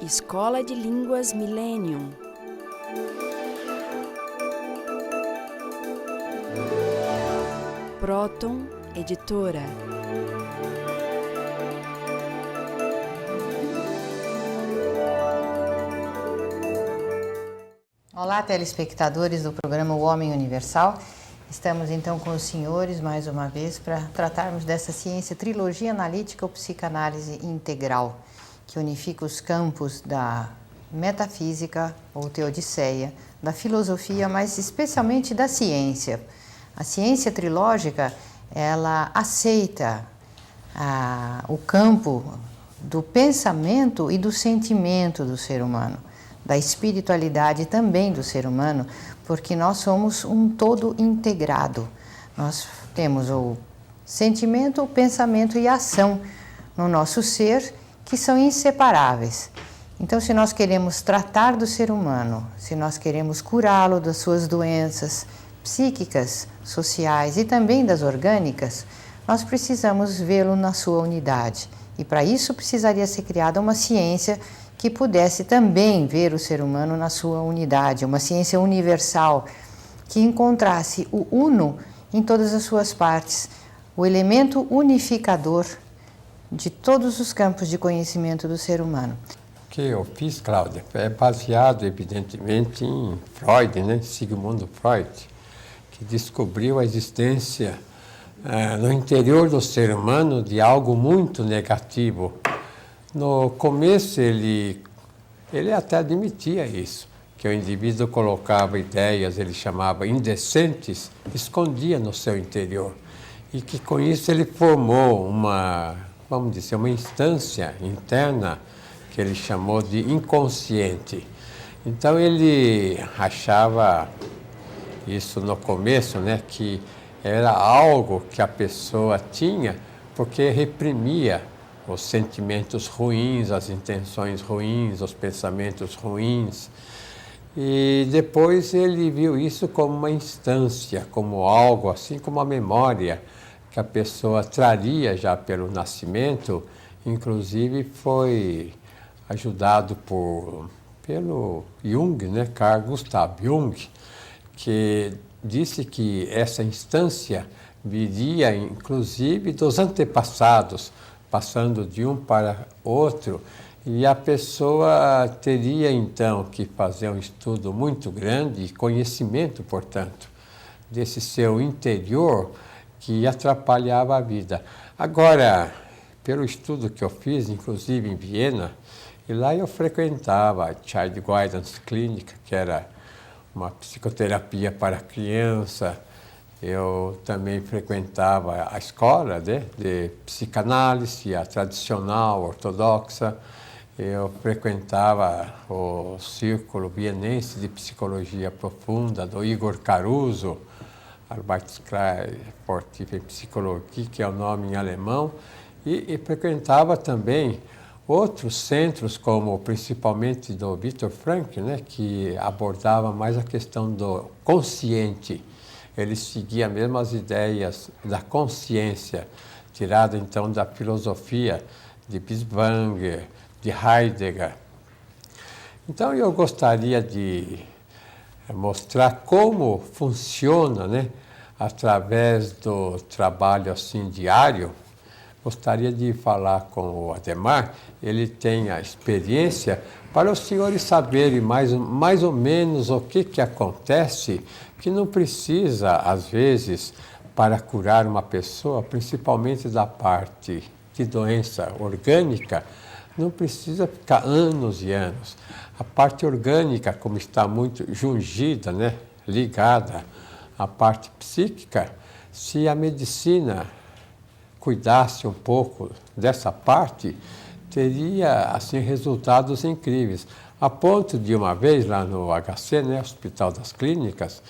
Escola de Línguas Millennium. Próton Editora. Olá, telespectadores do programa O Homem Universal. Estamos então com os senhores mais uma vez para tratarmos dessa ciência trilogia analítica ou psicanálise integral, que unifica os campos da metafísica ou teodiceia, da filosofia, mas especialmente da ciência. A ciência trilógica, ela aceita o campo do pensamento e do sentimento do ser humano, da espiritualidade também do ser humano, porque nós somos um todo integrado. Nós temos o sentimento, o pensamento e a ação no nosso ser, que são inseparáveis. Então, se nós queremos tratar do ser humano, se nós queremos curá-lo das suas doenças psíquicas, sociais e também das orgânicas, nós precisamos vê-lo na sua unidade. E para isso precisaria ser criada uma ciência que pudesse também ver o ser humano na sua unidade, uma ciência universal, que encontrasse o uno em todas as suas partes, o elemento unificador de todos os campos de conhecimento do ser humano. O que eu fiz, Cláudia, é baseado, evidentemente, em Freud, né? Sigmund Freud, que descobriu a existência no interior do ser humano de algo muito negativo. No começo, ele até admitia isso, que o indivíduo colocava ideias, ele chamava indecentes, escondia no seu interior. E que com isso ele formou uma instância interna, que ele chamou de inconsciente. Então ele achava isso no começo, né, que era algo que a pessoa tinha porque reprimia os sentimentos ruins, as intenções ruins, os pensamentos ruins. E depois ele viu isso como uma instância, como algo, assim como a memória que a pessoa traria já pelo nascimento. Inclusive foi ajudado pelo Jung, né, Carl Gustav Jung, que disse que essa instância viria inclusive dos antepassados, passando de um para outro, e a pessoa teria então que fazer um estudo muito grande e conhecimento, portanto, desse seu interior que atrapalhava a vida. Agora, pelo estudo que eu fiz, inclusive em Viena, e lá eu frequentava a Child Guidance Clinic, que era uma psicoterapia para criança. Eu também frequentava a escola de psicanálise, a tradicional, ortodoxa. Eu frequentava o Círculo Vienense de Psicologia Profunda, do Igor Caruso, Arbeitskreis für tiefe Psychologie, que é o nome em alemão, e frequentava também outros centros, como principalmente do Viktor Frankl, né, que abordava mais a questão do consciente. Ele seguia mesmo as ideias da consciência, tirada então da filosofia de Binswanger, de Heidegger. Então eu gostaria de mostrar como funciona, né, através do trabalho assim diário. Gostaria de falar com o Ademar, ele tem a experiência, para os senhores saberem mais ou menos o que acontece, que não precisa, às vezes, para curar uma pessoa, principalmente da parte de doença orgânica, não precisa ficar anos e anos. A parte orgânica, como está muito jungida, né, ligada à parte psíquica, se a medicina cuidasse um pouco dessa parte, teria assim resultados incríveis. A ponto de uma vez lá no HC, né, Hospital das Clínicas,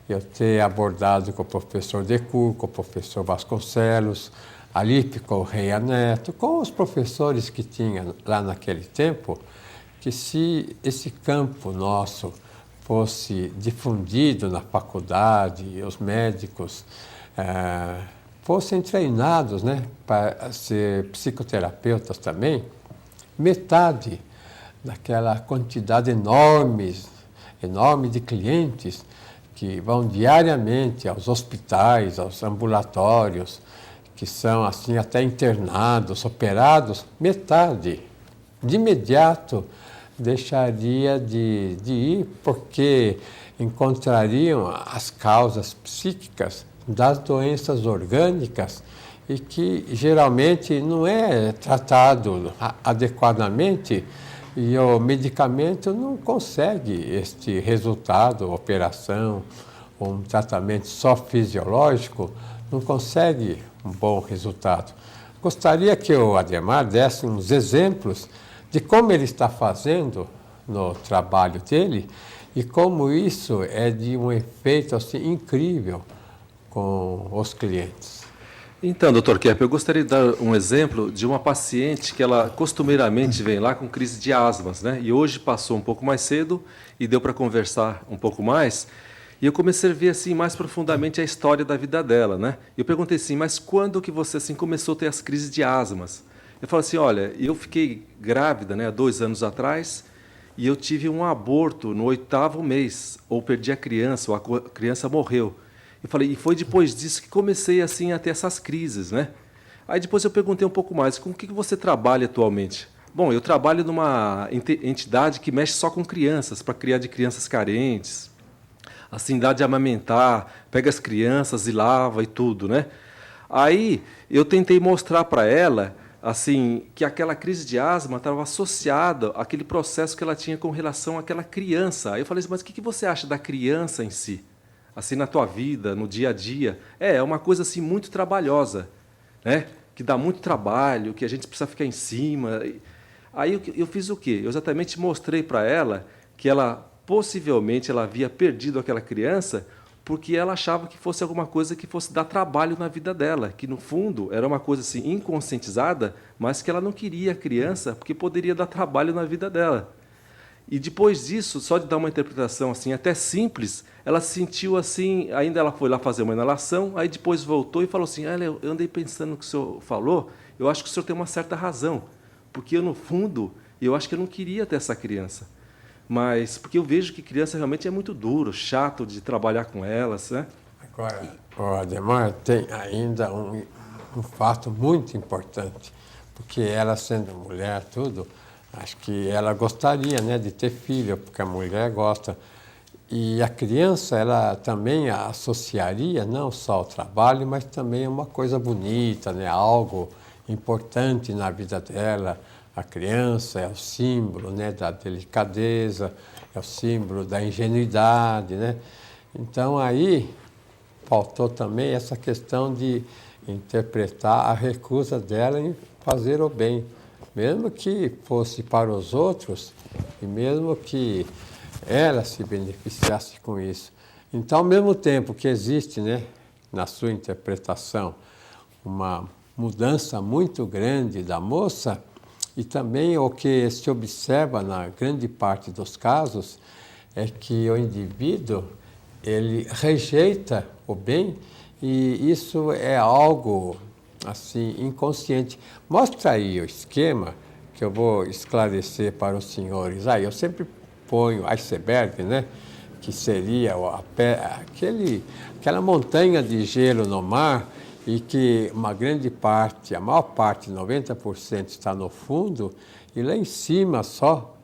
eu ter abordado com o professor Decour, com o professor Vasconcelos, Alipe Correia Neto, com os professores que tinha lá naquele tempo, que se esse campo nosso fosse difundido na faculdade, os médicos fossem treinados, né, para ser psicoterapeutas também, metade daquela quantidade enorme de clientes que vão diariamente aos hospitais, aos ambulatórios, que são assim até internados, operados, metade, de imediato, deixaria de ir porque encontrariam as causas psíquicas das doenças orgânicas e que geralmente não é tratado adequadamente e o medicamento não consegue este resultado, operação, um tratamento só fisiológico, não consegue um bom resultado. Gostaria que o Ademar desse uns exemplos de como ele está fazendo no trabalho dele e como isso é de um efeito assim, incrível com os clientes. Então, Dr. Kepp, eu gostaria de dar um exemplo de uma paciente que ela costumeiramente vem lá com crise de asmas, né? E hoje passou um pouco mais cedo e deu para conversar um pouco mais. E eu comecei a ver assim mais profundamente a história da vida dela, né? E eu perguntei assim, mas quando que você assim começou a ter as crises de asmas? Eu falei assim, olha, eu fiquei grávida, né, há 2 anos atrás, e eu tive um aborto no 8º mês, ou perdi a criança, ou a criança morreu. Eu falei, e foi depois disso que comecei assim a ter essas crises, né? Aí depois eu perguntei um pouco mais, com o que você trabalha atualmente? Bom, eu trabalho numa entidade que mexe só com crianças, para criar de crianças carentes, assim, dá de amamentar, pega as crianças e lava e tudo, né? Aí eu tentei mostrar para ela, assim, que aquela crise de asma estava associada àquele processo que ela tinha com relação àquela criança. Aí eu falei assim, mas o que você acha da criança em si? Assim, na tua vida, no dia a dia, é uma coisa assim muito trabalhosa, né? Que dá muito trabalho, que a gente precisa ficar em cima. Aí eu fiz o quê? Eu exatamente mostrei para ela que ela possivelmente ela havia perdido aquela criança porque ela achava que fosse alguma coisa que fosse dar trabalho na vida dela, que no fundo era uma coisa assim inconscientizada, mas que ela não queria a criança porque poderia dar trabalho na vida dela. E depois disso, só de dar uma interpretação assim até simples, ela se sentiu assim, ainda ela foi lá fazer uma inalação, aí depois voltou e falou assim, eu andei pensando no que o senhor falou, eu acho que o senhor tem uma certa razão, porque eu, no fundo, eu acho que eu não queria ter essa criança. Mas, porque eu vejo que criança realmente é muito duro, chato de trabalhar com elas, né? Agora, o Ademar tem ainda um fato muito importante, porque ela sendo mulher, tudo, acho que ela gostaria, né, de ter filho, porque a mulher gosta. E a criança, ela também associaria não só ao trabalho, mas também a uma coisa bonita, né, algo importante na vida dela. A criança é o símbolo, né, da delicadeza, é o símbolo da ingenuidade, né? Então aí faltou também essa questão de interpretar a recusa dela em fazer o bem, mesmo que fosse para os outros e mesmo que ela se beneficiasse com isso. Então, ao mesmo tempo que existe, né, na sua interpretação, uma mudança muito grande da moça, e também o que se observa na grande parte dos casos é que o indivíduo ele rejeita o bem e isso é algo assim inconsciente. Mostra aí o esquema que eu vou esclarecer para os senhores. Eu sempre ponho iceberg, né? Que seria aquela montanha de gelo no mar e que uma grande parte, a maior parte, 90% está no fundo e lá em cima só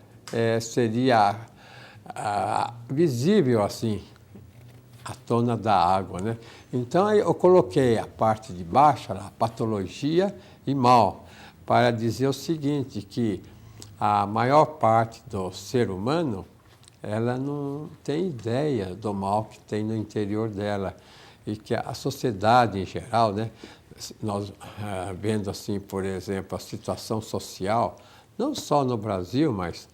seria visível assim a tona da água, né? Então eu coloquei a parte de baixo, a patologia e mal, para dizer o seguinte, que a maior parte do ser humano, ela não tem ideia do mal que tem no interior dela e que a sociedade em geral, né, nós vendo assim, por exemplo, a situação social, não só no Brasil, mas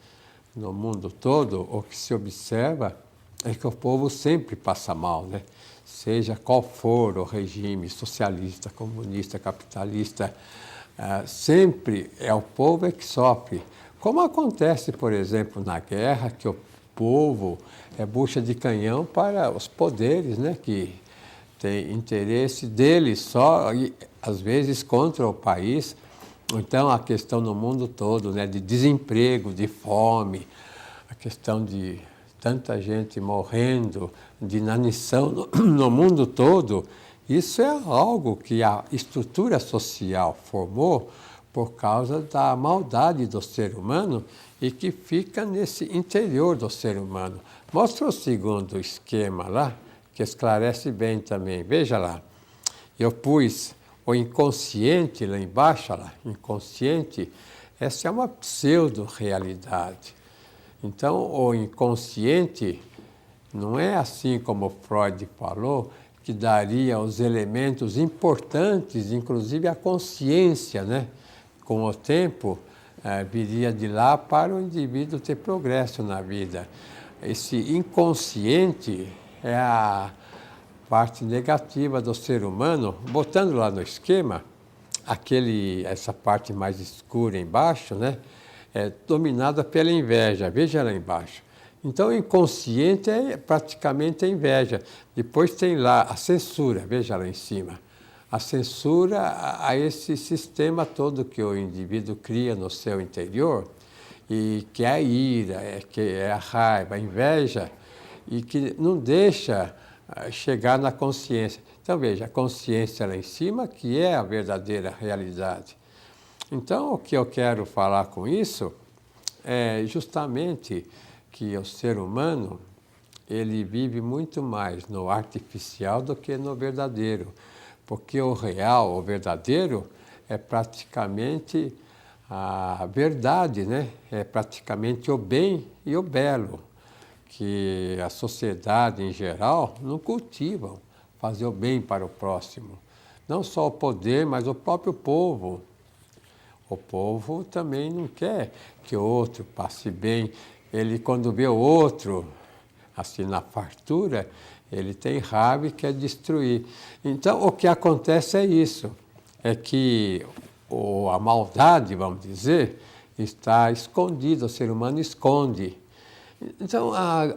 no mundo todo, o que se observa é que o povo sempre passa mal, né? Seja qual for o regime socialista, comunista, capitalista, sempre é o povo que sofre. Como acontece, por exemplo, na guerra, que o povo é bucha de canhão para os poderes, né? Que tem interesse deles só, e às vezes contra o país, Então, a questão no mundo todo, né, de desemprego, de fome, a questão de tanta gente morrendo, de inanição no mundo todo, isso é algo que a estrutura social formou por causa da maldade do ser humano e que fica nesse interior do ser humano. Mostra o segundo esquema lá, que esclarece bem também. Veja lá, eu pus o inconsciente lá embaixo, lá, inconsciente, essa é uma pseudo-realidade. Então, o inconsciente não é assim como Freud falou, que daria os elementos importantes, inclusive a consciência, né? Com o tempo, viria de lá para o indivíduo ter progresso na vida. Esse inconsciente é a parte negativa do ser humano, botando lá no esquema, essa parte mais escura embaixo, né, é dominada pela inveja, veja lá embaixo. Então, o inconsciente é praticamente a inveja. Depois tem lá a censura, veja lá em cima. A censura a esse sistema todo que o indivíduo cria no seu interior, e que é a ira, que é a raiva, a inveja, e que não deixa chegar na consciência. Então, veja, a consciência lá em cima, que é a verdadeira realidade. Então, o que eu quero falar com isso é justamente que o ser humano, ele vive muito mais no artificial do que no verdadeiro. Porque o real, o verdadeiro, é praticamente a verdade, né? É praticamente o bem e o belo, que a sociedade em geral não cultivam, fazer o bem para o próximo. Não só o poder, mas o próprio povo. O povo também não quer que o outro passe bem. Ele, quando vê o outro, assim, na fartura, ele tem raiva e quer destruir. Então, o que acontece é isso, é que a maldade, vamos dizer, está escondida, o ser humano esconde. Então,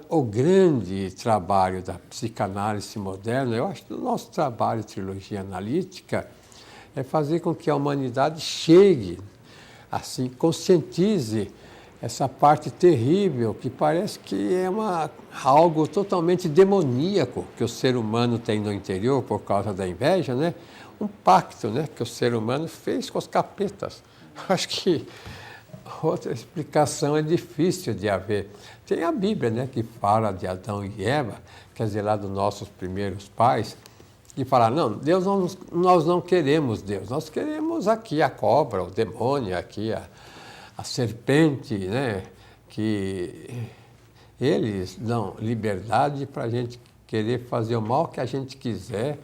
o grande trabalho da psicanálise moderna, eu acho que o nosso trabalho de trilogia analítica, é fazer com que a humanidade chegue, assim, conscientize essa parte terrível, que parece que é algo totalmente demoníaco que o ser humano tem no interior por causa da inveja, né? Um pacto, né, que o ser humano fez com os capetas. Acho que outra explicação é difícil de haver. Tem a Bíblia, né, que fala de Adão e Eva, quer dizer, lá dos nossos primeiros pais, e fala, não, Deus nós não queremos Deus, nós queremos aqui a cobra, o demônio, aqui a serpente, né, que eles dão liberdade para a gente querer fazer o mal que a gente quiser,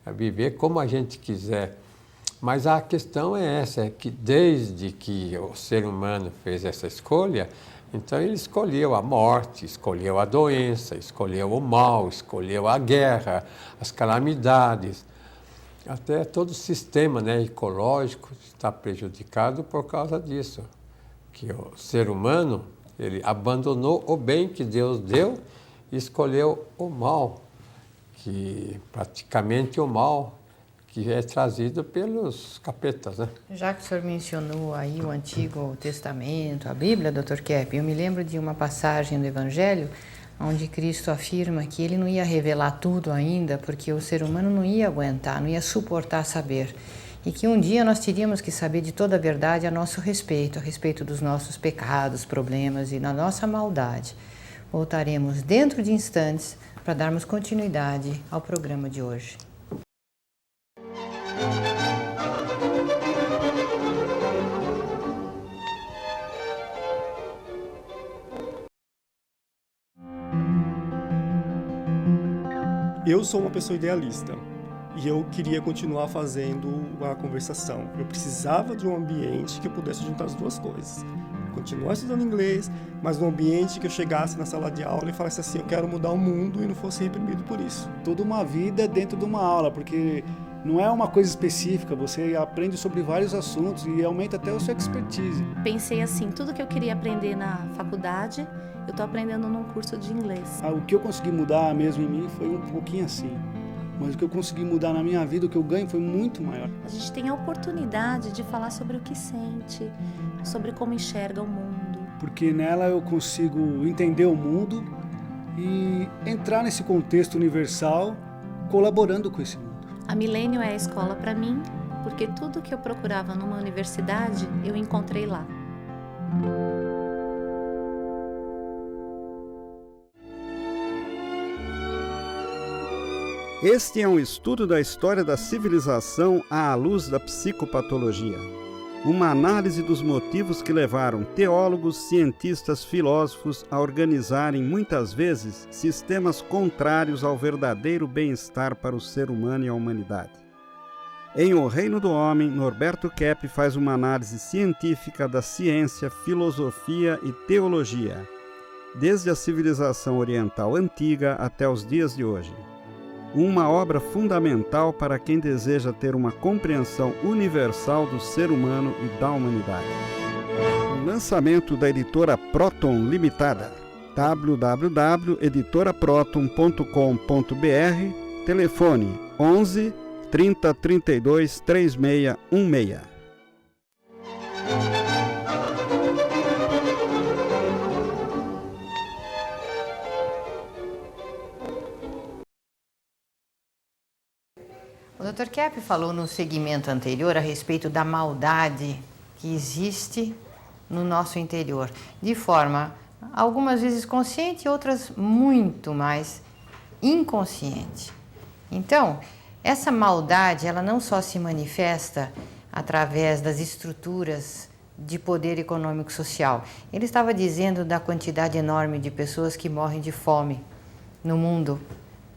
viver como a gente quiser. Mas a questão é essa, é que desde que o ser humano fez essa escolha, então ele escolheu a morte, escolheu a doença, escolheu o mal, escolheu a guerra, as calamidades. Até todo o sistema, né, ecológico está prejudicado por causa disso. Que o ser humano, ele abandonou o bem que Deus deu e escolheu o mal, que praticamente o mal que é trazido pelos capetas, né? Já que o senhor mencionou aí o Antigo Testamento, a Bíblia, Dr. Kepp, eu me lembro de uma passagem do Evangelho onde Cristo afirma que ele não ia revelar tudo ainda, porque o ser humano não ia aguentar, não ia suportar saber. E que um dia nós teríamos que saber de toda a verdade a nosso respeito, a respeito dos nossos pecados, problemas e da nossa maldade. Voltaremos dentro de instantes para darmos continuidade ao programa de hoje. Eu sou uma pessoa idealista e eu queria continuar fazendo a conversação. Eu precisava de um ambiente que eu pudesse juntar as duas coisas. Continuar estudando inglês, mas num ambiente que eu chegasse na sala de aula e falasse assim, eu quero mudar o mundo e não fosse reprimido por isso. Toda uma vida dentro de uma aula, porque não é uma coisa específica, você aprende sobre vários assuntos e aumenta até a sua expertise. Pensei assim, tudo que eu queria aprender na faculdade, eu estou aprendendo num curso de inglês. O que eu consegui mudar mesmo em mim foi um pouquinho assim. mas o que eu consegui mudar na minha vida, o que eu ganho foi muito maior. A gente tem a oportunidade de falar sobre o que sente, sobre como enxerga o mundo. Porque nela eu consigo entender o mundo e entrar nesse contexto universal, colaborando com esse mundo. A Millennium é a escola para mim, porque tudo que eu procurava numa universidade, eu encontrei lá. Este é um estudo da história da civilização à luz da psicopatologia. Uma análise dos motivos que levaram teólogos, cientistas, filósofos a organizarem, muitas vezes, sistemas contrários ao verdadeiro bem-estar para o ser humano e a humanidade. Em O Reino do Homem, Norberto Kepp faz uma análise científica da ciência, filosofia e teologia, desde a civilização oriental antiga até os dias de hoje. Uma obra fundamental para quem deseja ter uma compreensão universal do ser humano e da humanidade. Um lançamento da editora Proton Limitada. www.editoraproton.com.br. Telefone 11 30 32 3616. O Dr. Kepp falou no segmento anterior a respeito da maldade que existe no nosso interior, de forma algumas vezes consciente e outras muito mais inconsciente. Então, essa maldade, ela não só se manifesta através das estruturas de poder econômico social. Ele estava dizendo da quantidade enorme de pessoas que morrem de fome no mundo,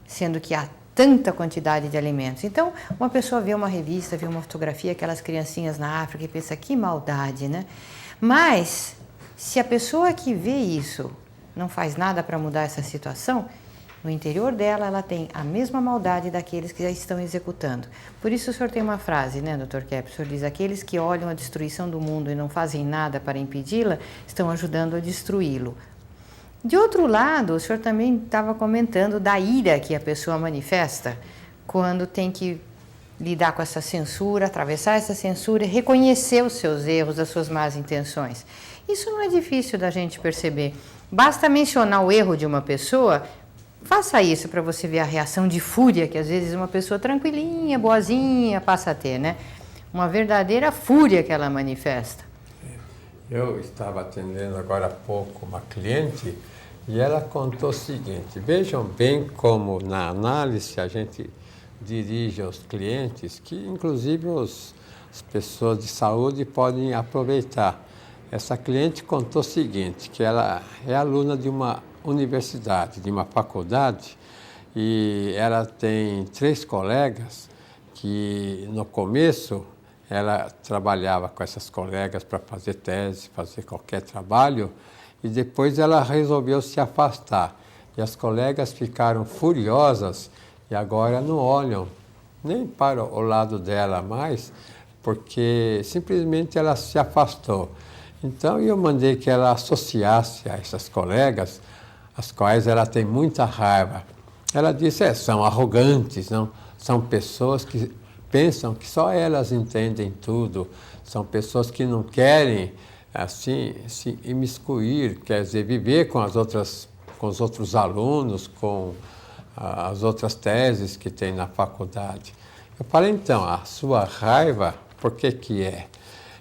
sendo que há tanta quantidade de alimentos. Então, uma pessoa vê uma revista, vê uma fotografia, aquelas criancinhas na África e pensa, que maldade, né? Mas, se a pessoa que vê isso não faz nada para mudar essa situação, no interior dela, ela tem a mesma maldade daqueles que já estão executando. Por isso o senhor tem uma frase, né, Dr. Kepp? O senhor diz, aqueles que olham a destruição do mundo e não fazem nada para impedi-la, estão ajudando a destruí-lo. De outro lado, o senhor também estava comentando da ira que a pessoa manifesta quando tem que lidar com essa censura, atravessar essa censura e reconhecer os seus erros, as suas más intenções. Isso não é difícil da gente perceber. Basta mencionar o erro de uma pessoa, faça isso para você ver a reação de fúria que às vezes uma pessoa tranquilinha, boazinha passa a ter, né? Uma verdadeira fúria que ela manifesta. Eu estava atendendo agora há pouco uma cliente e ela contou o seguinte, vejam bem como na análise a gente dirige aos clientes, que inclusive as pessoas de saúde podem aproveitar. Essa cliente contou o seguinte, que ela é aluna de uma universidade, de uma faculdade, e ela tem 3 colegas que no começo ela trabalhava com essas colegas para fazer tese, fazer qualquer trabalho, e depois ela resolveu se afastar. E as colegas ficaram furiosas e agora não olham nem para o lado dela mais, porque simplesmente ela se afastou. Então eu mandei que ela associasse a essas colegas, as quais ela tem muita raiva. Ela disse, são arrogantes, não? São pessoas que pensam que só elas entendem tudo, são pessoas que não querem assim se imiscuir, quer dizer, viver com os outros alunos, com as outras teses que tem na faculdade. Eu falei, então, a sua raiva, por que que é?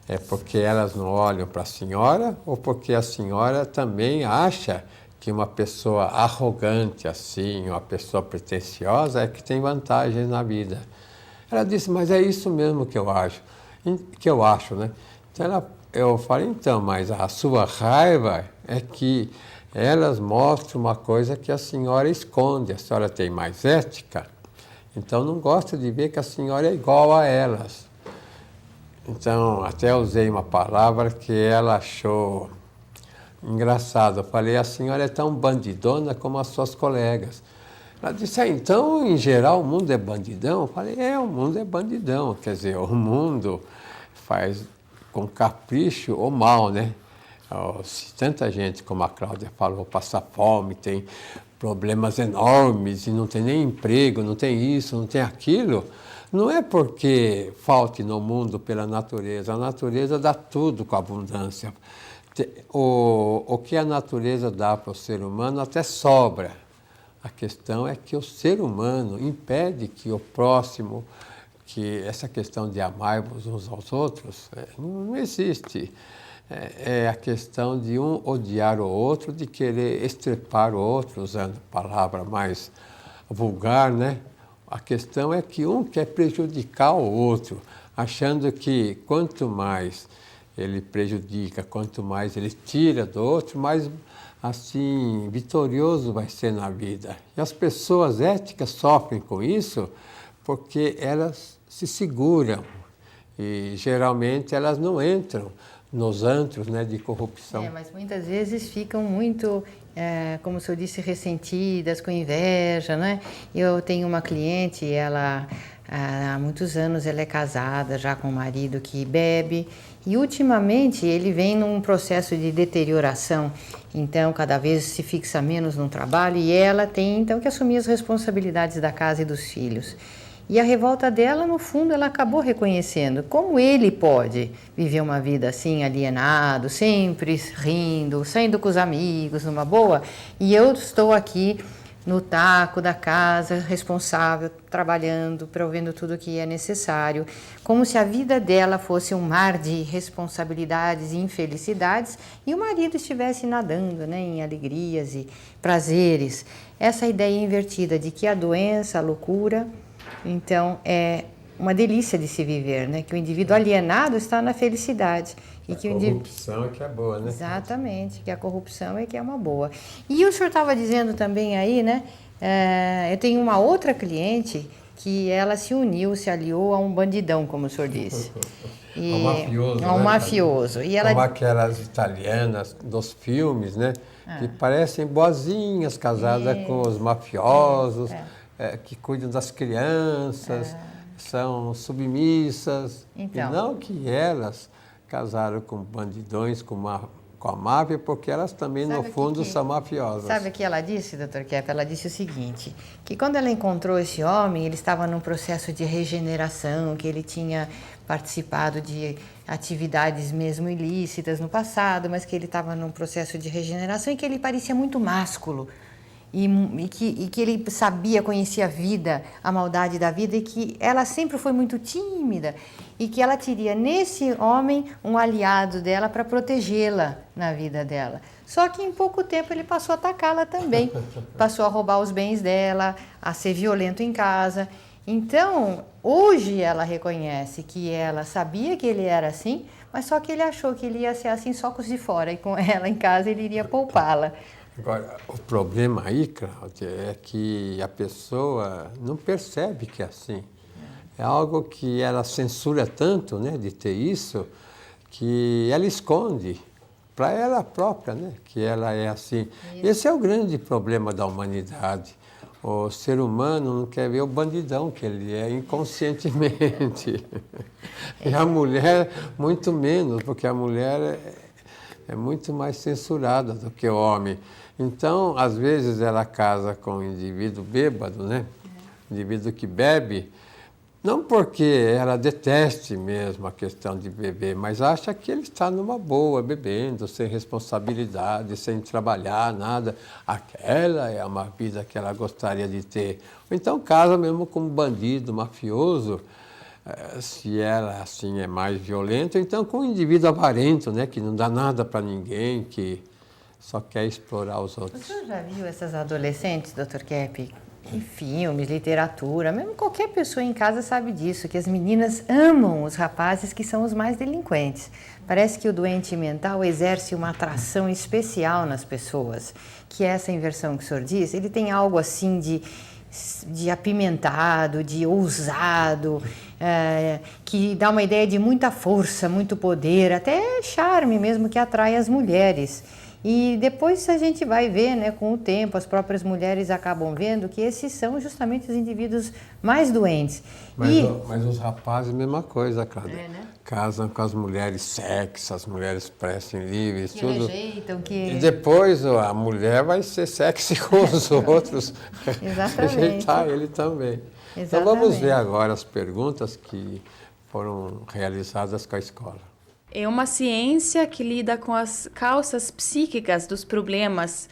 É porque elas não olham para a senhora ou porque a senhora também acha que uma pessoa arrogante assim, uma pessoa pretensiosa é que tem vantagens na vida? Ela disse, mas é isso mesmo que eu acho, né? Então eu falei, então, mas a sua raiva é que elas mostram uma coisa que a senhora esconde. A senhora tem mais ética, então não gosta de ver que a senhora é igual a elas. Então, até usei uma palavra que ela achou engraçada. Eu falei, a senhora é tão bandidona como as suas colegas. Ela disse, então, em geral, o mundo é bandidão? Eu falei, o mundo é bandidão. Quer dizer, o mundo faz com capricho ou mal, né? Se tanta gente, como a Cláudia falou, passa fome, tem problemas enormes e não tem nem emprego, não tem isso, não tem aquilo, não é porque falte no mundo pela natureza. A natureza dá tudo com abundância. O que a natureza dá para o ser humano até sobra. A questão é que o ser humano impede que o próximo, que essa questão de amarmos uns aos outros, não existe. É a questão de um odiar o outro, de querer estrepar o outro, usando palavra mais vulgar, né? A questão é que um quer prejudicar o outro, achando que quanto mais ele prejudica, quanto mais ele tira do outro, mais assim vitorioso vai ser na vida. E as pessoas éticas sofrem com isso porque elas se seguram e geralmente elas não entram nos antros, né, de corrupção. Mas muitas vezes ficam muito, como o senhor disse, ressentidas, com inveja, né? Eu tenho uma cliente, ela há muitos anos ela é casada já com um marido que bebe e ultimamente ele vem num processo de deterioração, então cada vez se fixa menos no trabalho e ela tem então que assumir as responsabilidades da casa e dos filhos. E a revolta dela, no fundo, ela acabou reconhecendo como ele pode viver uma vida assim, alienado, sempre rindo, saindo com os amigos, numa boa, e eu estou aqui no taco da casa, responsável, trabalhando, provendo tudo o que é necessário, como se a vida dela fosse um mar de responsabilidades e infelicidades e o marido estivesse nadando, né, em alegrias e prazeres. Essa ideia invertida de que a doença, a loucura, então é uma delícia de se viver, né? Que o indivíduo alienado está na felicidade. E que a corrupção é que é boa, né? Exatamente, que a corrupção é que é uma boa. E o senhor estava dizendo também aí, né? Eu tenho uma outra cliente que ela se uniu, se aliou a um bandidão, como o senhor disse. E, um mafioso, um mafioso. E ela... Como aquelas italianas dos filmes, né? Que parecem boazinhas, casadas com os mafiosos. Que cuidam das crianças, são submissas, então, e não que elas casaram com bandidões, com a máfia, porque elas também, no fundo, são mafiosas. Sabe o que ela disse, Dr. Kepp? Ela disse o seguinte, que quando ela encontrou esse homem, ele estava num processo de regeneração, que ele tinha participado de atividades mesmo ilícitas no passado, mas que ele estava num processo de regeneração e que ele parecia muito másculo. E que ele sabia, conhecia a vida, a maldade da vida, e que ela sempre foi muito tímida e que ela teria nesse homem um aliado dela para protegê-la na vida dela. Só que em pouco tempo ele passou a atacá-la também, passou a roubar os bens dela, a ser violento em casa. Então, hoje ela reconhece que ela sabia que ele era assim, mas só que ele achou que ele ia ser assim só com os de fora, e com ela em casa ele iria poupá-la. Agora, o problema aí, Cláudia, é que a pessoa não percebe que é assim. É algo que ela censura tanto, né, de ter isso, que ela esconde para ela própria, né, que ela é assim. Esse é o grande problema da humanidade. O ser humano não quer ver o bandidão que ele é inconscientemente. E a mulher, muito menos, porque a mulher é muito mais censurada do que o homem. Então, às vezes, ela casa com um indivíduo bêbado, né? Indivíduo que bebe, não porque ela deteste mesmo a questão de beber, mas acha que ele está numa boa, bebendo, sem responsabilidade, sem trabalhar, nada. Aquela é uma vida que ela gostaria de ter. Ou então casa mesmo com um bandido, mafioso, se ela assim é mais violenta, então com um indivíduo avarento, né? Que não dá nada para ninguém, que só quer explorar os outros. O senhor já viu essas adolescentes, Dr. Kepp, em filmes, literatura, mesmo qualquer pessoa em casa sabe disso, que as meninas amam os rapazes que são os mais delinquentes. Parece que o doente mental exerce uma atração especial nas pessoas, que é essa inversão que o senhor diz, ele tem algo assim de apimentado, de ousado, que dá uma ideia de muita força, muito poder, até charme mesmo, que atrai as mulheres. E depois a gente vai ver, né, com o tempo, as próprias mulheres acabam vendo que esses são justamente os indivíduos mais doentes. Mas os rapazes, mesma coisa, Cláudia. Né? Casam com as mulheres sexy, as mulheres parecem livres, Que tudo. rejeitam, que... E depois a mulher vai ser sexy com os outros. Exatamente. Rejeitar ele também. Exatamente. Então vamos ver agora as perguntas que foram realizadas com a escola. É uma ciência que lida com as causas psíquicas dos problemas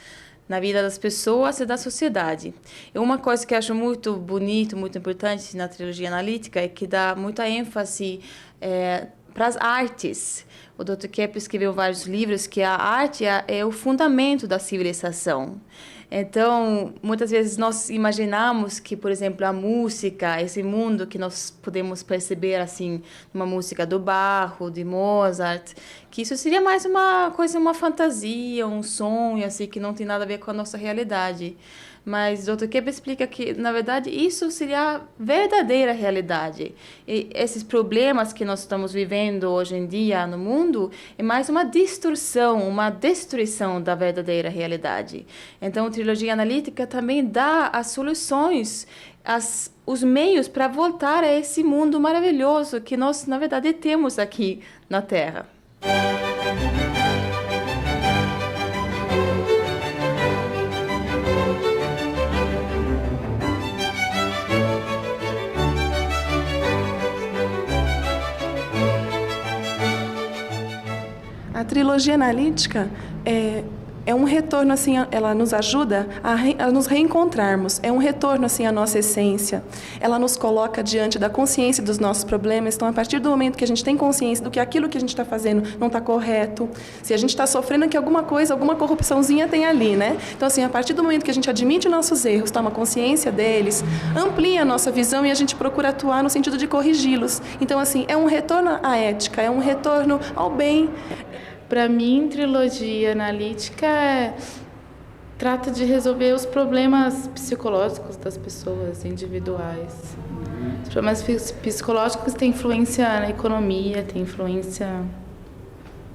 na vida das pessoas e da sociedade. E uma coisa que eu acho muito bonito, muito importante na trilogia analítica é que dá muita ênfase para as artes. O Dr. Kepp escreveu vários livros que a arte é o fundamento da civilização. Então, muitas vezes nós imaginamos que, por exemplo, a música, esse mundo que nós podemos perceber assim, uma música do Bach, de Mozart, que isso seria mais uma coisa, uma fantasia, um sonho, assim, que não tem nada a ver com a nossa realidade. Mas o Dr. Kepp explica que, na verdade, isso seria a verdadeira realidade. E esses problemas que nós estamos vivendo hoje em dia no mundo é mais uma distorção, uma destruição da verdadeira realidade. Então, a trilogia analítica também dá as soluções, os meios para voltar a esse mundo maravilhoso que nós, na verdade, temos aqui na Terra. A trilogia analítica é um retorno, assim, ela nos ajuda a nos reencontrarmos. É um retorno, assim, à nossa essência. Ela nos coloca diante da consciência dos nossos problemas. Então, a partir do momento que a gente tem consciência do que aquilo que a gente está fazendo não está correto, se a gente está sofrendo que alguma coisa, alguma corrupçãozinha tem ali, né? Então, assim, a partir do momento que a gente admite nossos erros, toma consciência deles, amplia a nossa visão e a gente procura atuar no sentido de corrigi-los. Então, assim, é um retorno à ética, é um retorno ao bem. Para mim, trilogia analítica trata de resolver os problemas psicológicos das pessoas individuais. Os problemas psicológicos têm influência na economia, têm influência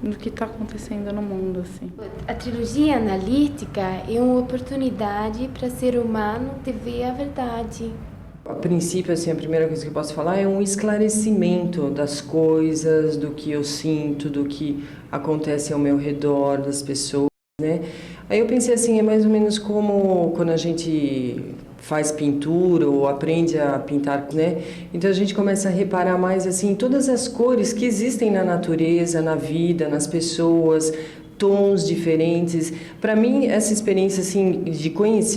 no que está acontecendo no mundo, assim. A trilogia analítica é uma oportunidade para o ser humano de ver a verdade. A princípio, assim, a primeira coisa que eu posso falar é um esclarecimento das coisas, do que eu sinto, do que acontece ao meu redor, das pessoas, né? Aí eu pensei assim, é mais ou menos como quando a gente faz pintura ou aprende a pintar, né? Então a gente começa a reparar mais, assim, todas as cores que existem na natureza, na vida, nas pessoas, tons diferentes. Para mim, essa experiência assim de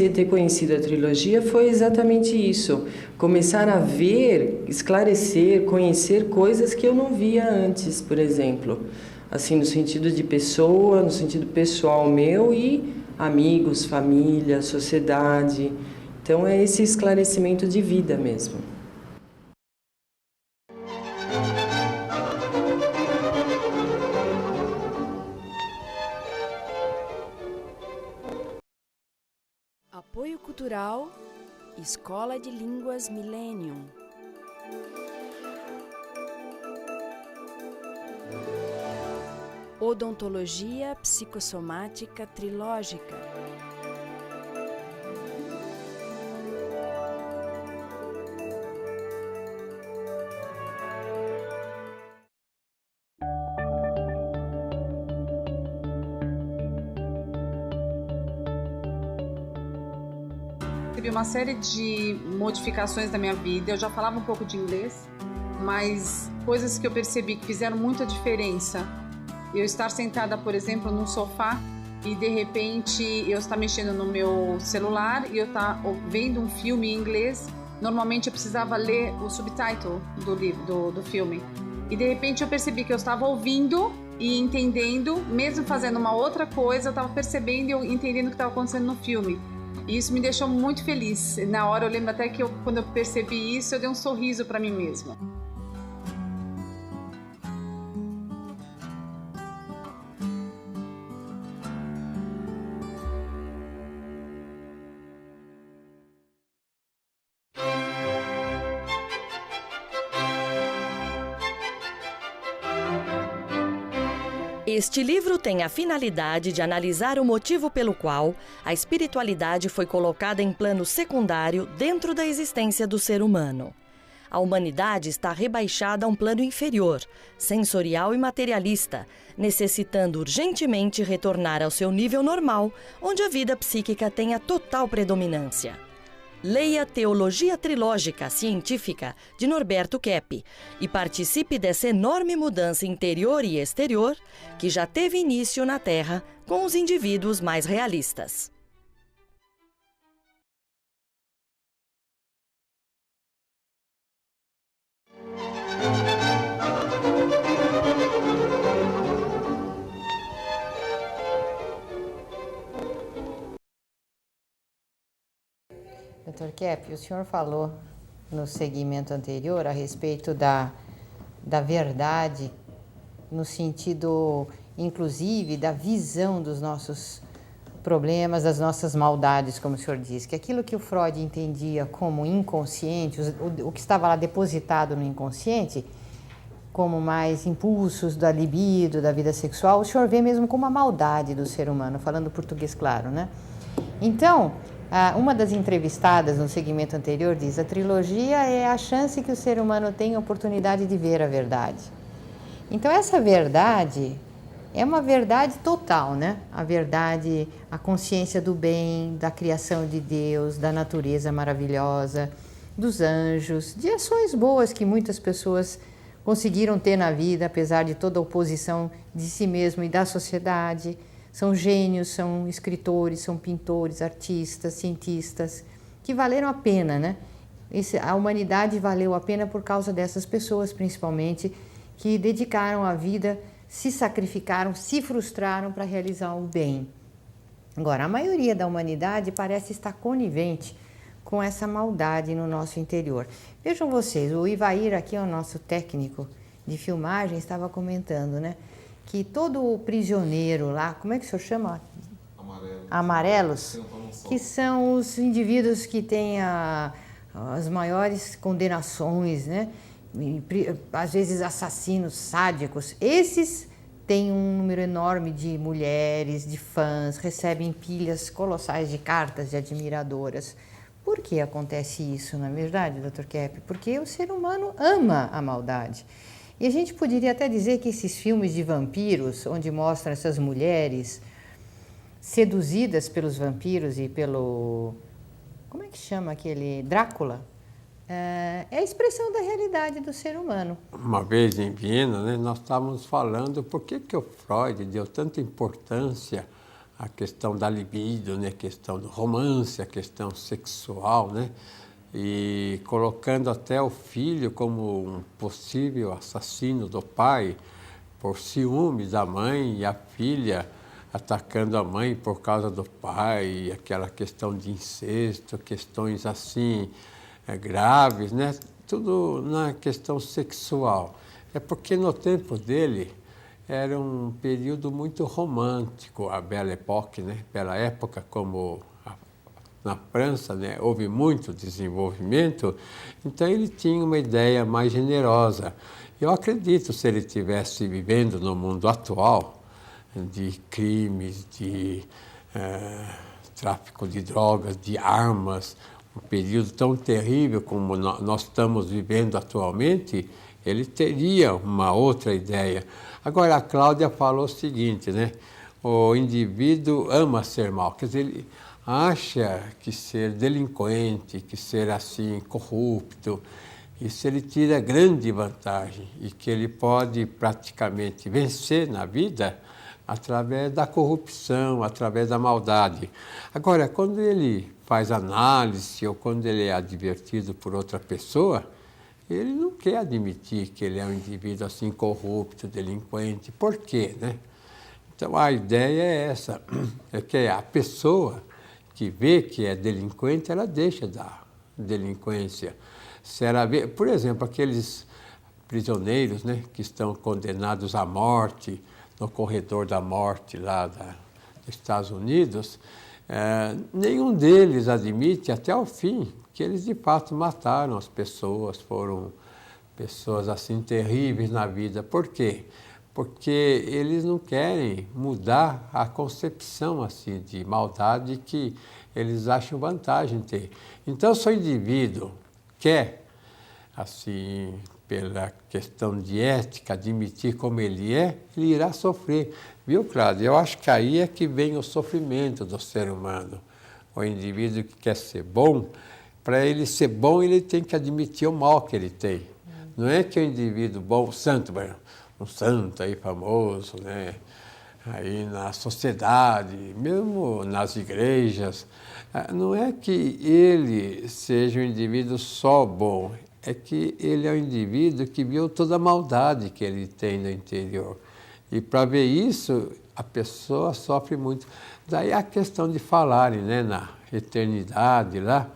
ter conhecido a trilogia foi exatamente isso. Começar a ver, esclarecer, conhecer coisas que eu não via antes, por exemplo. Assim, no sentido de pessoa, no sentido pessoal meu e amigos, família, sociedade. Então, é esse esclarecimento de vida mesmo. Apoio Cultural, Escola de Línguas Millennium. Odontologia Psicossomática Trilógica. Tive uma série de modificações na minha vida. Eu já falava um pouco de inglês, mas coisas que eu percebi que fizeram muita diferença. Eu estar sentada, por exemplo, num sofá e de repente eu estar mexendo no meu celular e eu estar vendo um filme em inglês. Normalmente eu precisava ler o subtitle do filme. E de repente eu percebi que eu estava ouvindo e entendendo, mesmo fazendo uma outra coisa, eu estava percebendo e entendendo o que estava acontecendo no filme. E isso me deixou muito feliz. Na hora eu lembro até que quando eu percebi isso, eu dei um sorriso para mim mesma. Este livro tem a finalidade de analisar o motivo pelo qual a espiritualidade foi colocada em plano secundário dentro da existência do ser humano. A humanidade está rebaixada a um plano inferior, sensorial e materialista, necessitando urgentemente retornar ao seu nível normal, onde a vida psíquica tem a total predominância. Leia Teologia Trilógica Científica, de Norberto Keppe, e participe dessa enorme mudança interior e exterior que já teve início na Terra com os indivíduos mais realistas. Dr. Keppe, o senhor falou no segmento anterior a respeito da verdade, no sentido, inclusive, da visão dos nossos problemas, das nossas maldades, como o senhor disse, que aquilo que o Freud entendia como inconsciente, o que estava lá depositado no inconsciente, como mais impulsos da libido, da vida sexual, o senhor vê mesmo como a maldade do ser humano, falando português claro, né? Então, uma das entrevistadas no segmento anterior diz: a trilogia é a chance que o ser humano tem a oportunidade de ver a verdade. Então, essa verdade é uma verdade total, né? A verdade, a consciência do bem, da criação de Deus, da natureza maravilhosa, dos anjos, de ações boas que muitas pessoas conseguiram ter na vida, apesar de toda a oposição de si mesmo e da sociedade. São gênios, são escritores, são pintores, artistas, cientistas, que valeram a pena, né? A humanidade valeu a pena por causa dessas pessoas, principalmente, que dedicaram a vida, se sacrificaram, se frustraram para realizar o bem. Agora, a maioria da humanidade parece estar conivente com essa maldade no nosso interior. Vejam vocês, o Ivair aqui, o nosso técnico de filmagem, estava comentando, né? Que todo prisioneiro lá, como é que o senhor chama? Amarelos, que são os indivíduos que têm as maiores condenações, né? E, às vezes assassinos sádicos. Esses têm um número enorme de mulheres, de fãs, recebem pilhas colossais de cartas de admiradoras. Por que acontece isso, não é verdade, Dr. Keppe? Porque o ser humano ama a maldade. E a gente poderia até dizer que esses filmes de vampiros, onde mostram essas mulheres seduzidas pelos vampiros e pelo... como é que chama aquele? Drácula? É a expressão da realidade do ser humano. Uma vez em Viena, né, nós estávamos falando por que o Freud deu tanta importância à questão da libido, né, a questão do romance, a questão sexual, né? E colocando até o filho como um possível assassino do pai por ciúmes da mãe, e a filha atacando a mãe por causa do pai, aquela questão de incesto, questões assim graves, né? Tudo na questão sexual. É porque no tempo dele era um período muito romântico, a Belle Époque, né? Pela época, como na França, né, houve muito desenvolvimento, então ele tinha uma ideia mais generosa. Eu acredito, se ele estivesse vivendo no mundo atual, de crimes, de tráfico de drogas, de armas, um período tão terrível como nós estamos vivendo atualmente, ele teria uma outra ideia. Agora, a Cláudia falou o seguinte, né? O indivíduo ama ser mal, quer dizer, ele acha que ser delinquente, que ser assim corrupto, isso ele tira grande vantagem e que ele pode praticamente vencer na vida através da corrupção, através da maldade. Agora, quando ele faz análise ou quando ele é advertido por outra pessoa, ele não quer admitir que ele é um indivíduo assim corrupto, delinquente. Por quê, né? Então a ideia é essa, é que a pessoa que vê que é delinquente, ela deixa da delinquência. Se ela vê, por exemplo, aqueles prisioneiros, né, que estão condenados à morte, no corredor da morte lá dos Estados Unidos, nenhum deles admite até o fim que eles de fato mataram as pessoas, foram pessoas assim terríveis na vida. Por quê? porque eles não querem mudar a concepção assim de maldade que eles acham vantagem ter. Então, se o indivíduo quer, assim, pela questão de ética, admitir como ele irá sofrer. Viu, Cláudia? Eu acho que aí é que vem o sofrimento do ser humano. O indivíduo que quer ser bom, para ele ser bom, ele tem que admitir o mal que ele tem. Não é que o indivíduo bom, santo, um santo aí famoso, né? Aí na sociedade, mesmo nas igrejas, não é que ele seja um indivíduo só bom, é que ele é um indivíduo que viu toda a maldade que ele tem no interior. E para ver isso, a pessoa sofre muito. Daí a questão de falarem, né, na eternidade lá,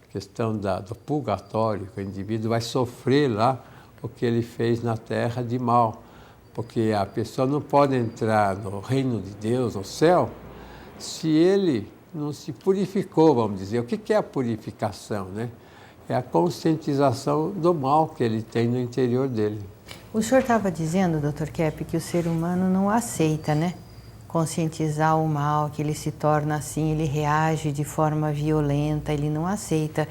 a questão do purgatório, que o indivíduo vai sofrer lá o que ele fez na terra de mal. Porque a pessoa não pode entrar no reino de Deus, no céu, se ele não se purificou, vamos dizer. O que é a purificação, né? É a conscientização do mal que ele tem no interior dele. O senhor estava dizendo, Dr. Kepp, que o ser humano não aceita, né? Conscientizar o mal, que ele se torna assim, ele reage de forma violenta, ele não aceita.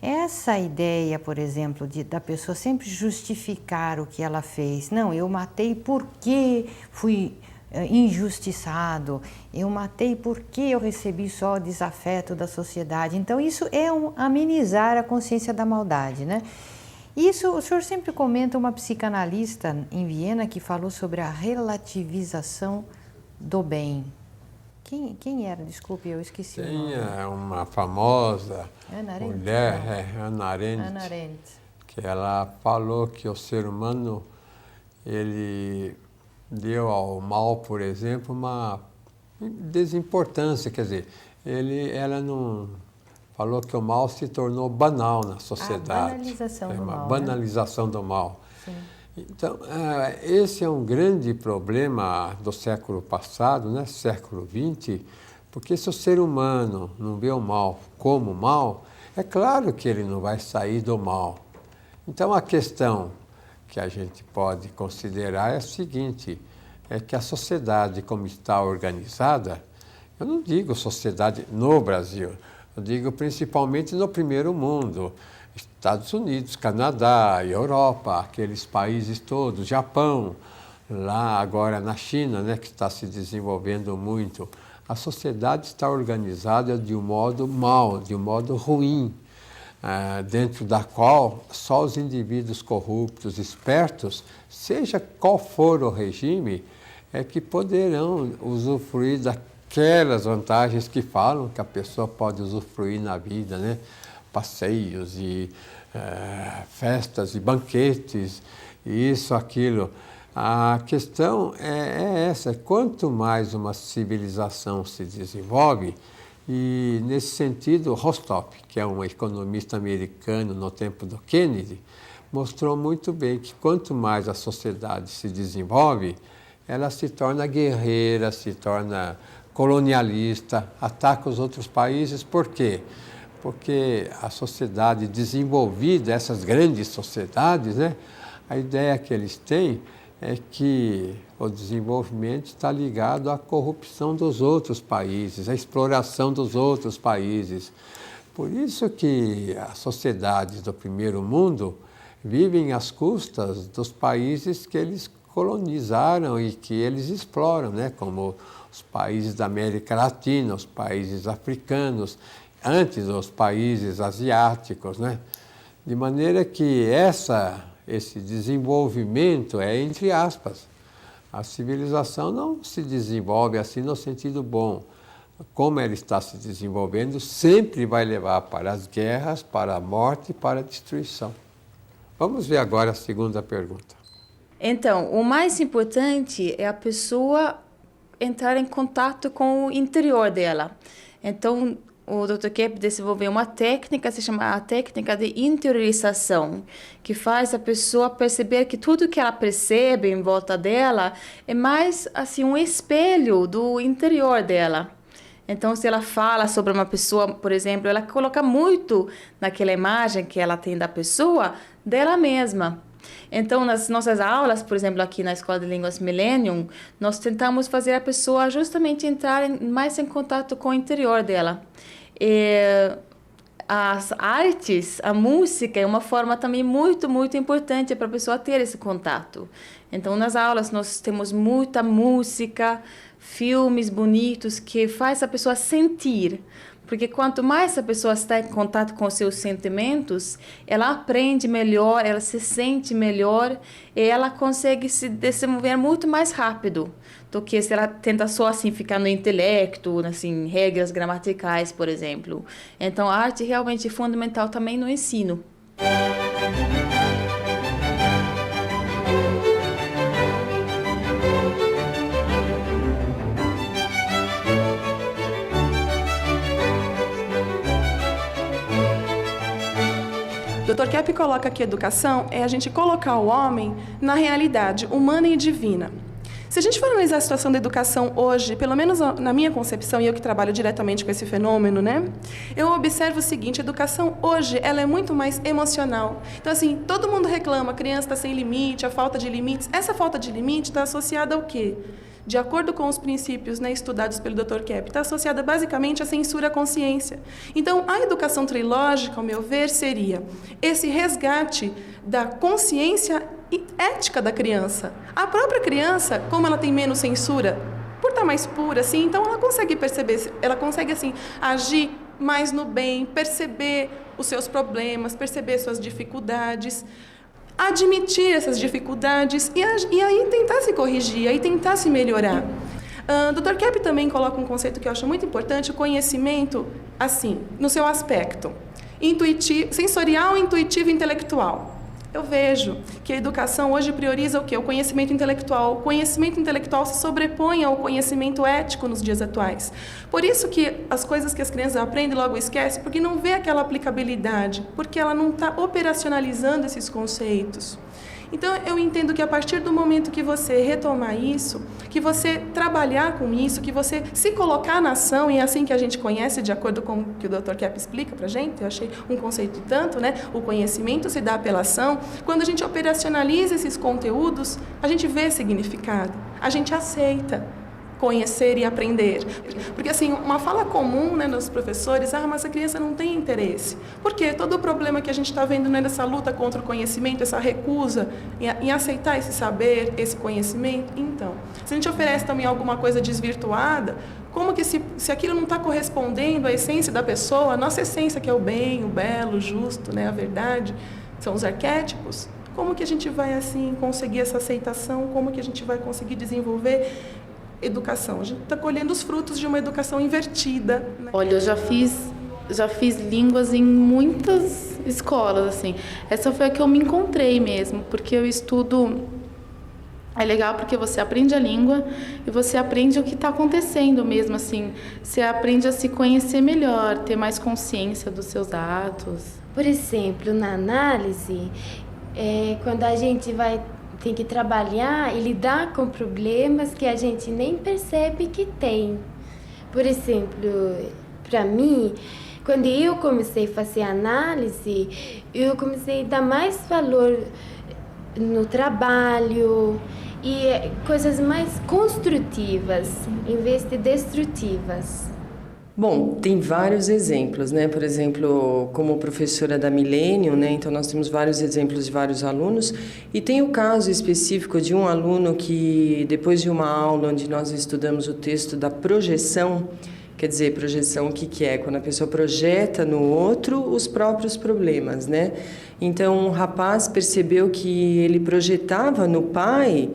Essa ideia, por exemplo, da pessoa sempre justificar o que ela fez. Não, eu matei porque fui injustiçado, eu matei porque eu recebi só o desafeto da sociedade. Então isso é amenizar a consciência da maldade, né? Isso, o senhor sempre comenta uma psicanalista em Viena que falou sobre a relativização do bem. Quem era? Desculpe, eu esqueci o nome. Tem uma famosa mulher, Hannah Arendt, que ela falou que o ser humano, ele deu ao mal, por exemplo, uma desimportância, quer dizer, ela não falou que o mal se tornou banal na sociedade. A banalização do mal. Uma banalização do mal. Sim. Então, esse é um grande problema do século passado, né, século XX, porque se o ser humano não vê o mal como mal, é claro que ele não vai sair do mal. Então, a questão que a gente pode considerar é a seguinte, é que a sociedade como está organizada, eu não digo sociedade no Brasil, eu digo principalmente no primeiro mundo, Estados Unidos, Canadá, Europa, aqueles países todos, Japão, lá agora na China, né, que está se desenvolvendo muito. A sociedade está organizada de um modo mau, de um modo ruim, dentro da qual só os indivíduos corruptos, espertos, seja qual for o regime, é que poderão usufruir daquelas vantagens que falam que a pessoa pode usufruir na vida, né? Passeios e festas e banquetes, e isso, aquilo. A questão é essa, quanto mais uma civilização se desenvolve, e nesse sentido, Rostopp, que é um economista americano no tempo do Kennedy, mostrou muito bem que quanto mais a sociedade se desenvolve, ela se torna guerreira, se torna colonialista, ataca os outros países. Por quê? Porque a sociedade desenvolvida, essas grandes sociedades, né, a ideia que eles têm é que o desenvolvimento está ligado à corrupção dos outros países, à exploração dos outros países. Por isso que as sociedades do primeiro mundo vivem às custas dos países que eles colonizaram e que eles exploram, né, como os países da América Latina, os países africanos, antes os países asiáticos, né? De maneira que esse desenvolvimento é entre aspas. A civilização não se desenvolve assim no sentido bom. Como ela está se desenvolvendo, sempre vai levar para as guerras, para a morte e para a destruição. Vamos ver agora a segunda pergunta. Então, o mais importante é a pessoa entrar em contato com o interior dela. Então, o Dr. Kepp desenvolveu uma técnica, se chama a técnica de interiorização, que faz a pessoa perceber que tudo que ela percebe em volta dela é mais assim um espelho do interior dela. Então, se ela fala sobre uma pessoa, por exemplo, ela coloca muito naquela imagem que ela tem da pessoa, dela mesma. Então, nas nossas aulas, por exemplo, aqui na Escola de Línguas Millennium, nós tentamos fazer a pessoa justamente entrar mais em contato com o interior dela. As artes, a música é uma forma também muito, muito importante para a pessoa ter esse contato. Então, nas aulas, nós temos muita música, filmes bonitos que faz a pessoa sentir. Porque quanto mais a pessoa está em contato com os seus sentimentos, ela aprende melhor, ela se sente melhor e ela consegue se desenvolver muito mais rápido do que se ela tenta só assim ficar no intelecto, assim, regras gramaticais, por exemplo. Então, a arte realmente é fundamental também no ensino. Dr. Kepp coloca que educação é a gente colocar o homem na realidade humana e divina. Se a gente for analisar a situação da educação hoje, pelo menos na minha concepção, e eu que trabalho diretamente com esse fenômeno, né? Eu observo o seguinte, a educação hoje, ela é muito mais emocional. Então, assim, todo mundo reclama, a criança está sem limite, a falta de limites. Essa falta de limite está associada ao quê? De acordo com os princípios, né, estudados pelo Dr. Kepp, está associada basicamente à censura à consciência. Então, a educação trilógica, ao meu ver, seria esse resgate da consciência e ética da criança. A própria criança, como ela tem menos censura, por estar mais pura, assim, então ela consegue perceber, ela consegue assim agir mais no bem, perceber os seus problemas, perceber suas dificuldades, admitir essas dificuldades e aí tentar se corrigir, aí tentar se melhorar. Dr. Kepp também coloca um conceito que eu acho muito importante, o conhecimento, assim, no seu aspecto intuitivo, sensorial, intuitivo e intelectual. Eu vejo que a educação hoje prioriza o quê? O conhecimento intelectual. O conhecimento intelectual se sobrepõe ao conhecimento ético nos dias atuais. Por isso que as coisas que as crianças aprendem logo esquecem, porque não vê aquela aplicabilidade, porque ela não está operacionalizando esses conceitos. Então, eu entendo que a partir do momento que você retomar isso, que você trabalhar com isso, que você se colocar na ação, e é assim que a gente conhece, de acordo com o que o Dr. Kepp explica para a gente, eu achei um conceito tanto, né? O conhecimento se dá pela ação. Quando a gente operacionaliza esses conteúdos, a gente vê significado, a gente aceita conhecer e aprender. Porque, assim, uma fala comum, né, dos professores, mas a criança não tem interesse. Por quê? Todo o problema que a gente está vendo, né, nessa luta contra o conhecimento, essa recusa em aceitar esse saber, esse conhecimento. Então, se a gente oferece também alguma coisa desvirtuada, como que se aquilo não está correspondendo à essência da pessoa, a nossa essência que é o bem, o belo, o justo, né, a verdade, são os arquétipos, como que a gente vai, assim, conseguir essa aceitação, como que a gente vai conseguir desenvolver educação? A gente está colhendo os frutos de uma educação invertida, né? Olha, eu já fiz línguas em muitas escolas, assim. Essa foi a que eu me encontrei mesmo, porque eu estudo. É legal porque você aprende a língua e você aprende o que está acontecendo mesmo, assim. Você aprende a se conhecer melhor, ter mais consciência dos seus atos. Por exemplo, na análise, quando a gente tem que trabalhar e lidar com problemas que a gente nem percebe que tem. Por exemplo, para mim, quando eu comecei a fazer análise, eu comecei a dar mais valor no trabalho e coisas mais construtivas, em vez de destrutivas. Bom, tem vários exemplos, né? Por exemplo, como professora da Millennium, né? Então nós temos vários exemplos de vários alunos e tem o caso específico de um aluno que, depois de uma aula onde nós estudamos o texto da projeção, quer dizer, projeção, o que é? Quando a pessoa projeta no outro os próprios problemas, né? Então, o rapaz percebeu que ele projetava no pai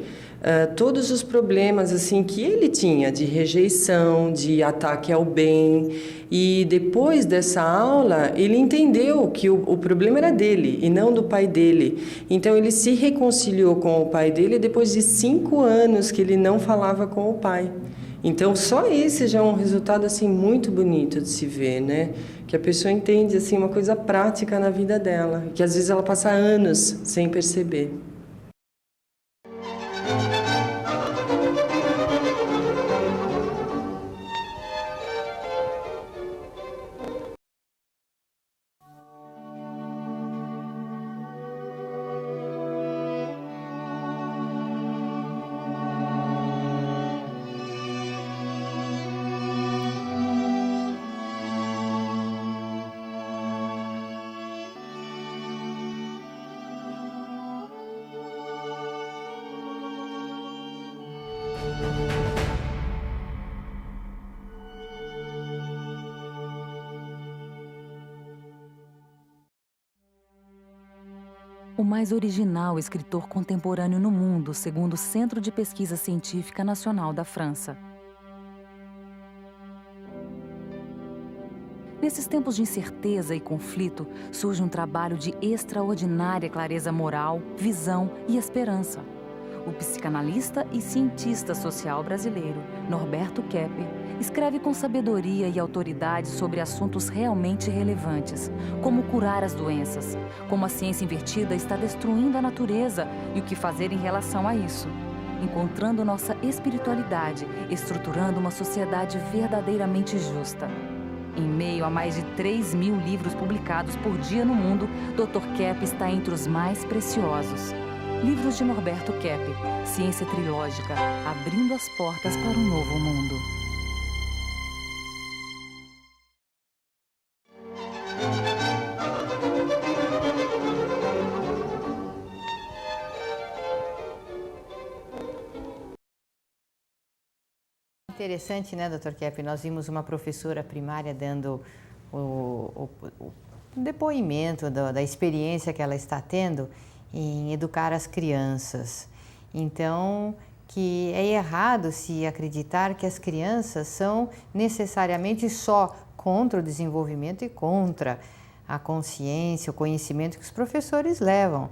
todos os problemas assim que ele tinha de rejeição, de ataque ao bem. E depois dessa aula, ele entendeu que o problema era dele e não do pai dele. Então, ele se reconciliou com o pai dele depois de 5 anos que ele não falava com o pai. Então, só esse já é um resultado assim muito bonito de se ver, né? Que a pessoa entende assim uma coisa prática na vida dela, que às vezes ela passa anos sem perceber. o mais original escritor contemporâneo no mundo, segundo o Centro de Pesquisa Científica Nacional da França. Nesses tempos de incerteza e conflito, surge um trabalho de extraordinária clareza moral, visão e esperança. O psicanalista e cientista social brasileiro, Norberto Kepper, escreve com sabedoria e autoridade sobre assuntos realmente relevantes, como curar as doenças, como a ciência invertida está destruindo a natureza e o que fazer em relação a isso, encontrando nossa espiritualidade, estruturando uma sociedade verdadeiramente justa. Em meio a mais de 3.000 livros publicados por dia no mundo, Dr. Kepper está entre os mais preciosos. Livros de Norberto Kepper, Ciência Trilógica, abrindo as portas para um novo mundo. Interessante, né, Dr. Kepper? Nós vimos uma professora primária dando o depoimento da experiência que ela está tendo em educar as crianças. Então, que é errado se acreditar que as crianças são necessariamente só contra o desenvolvimento e contra a consciência, o conhecimento que os professores levam.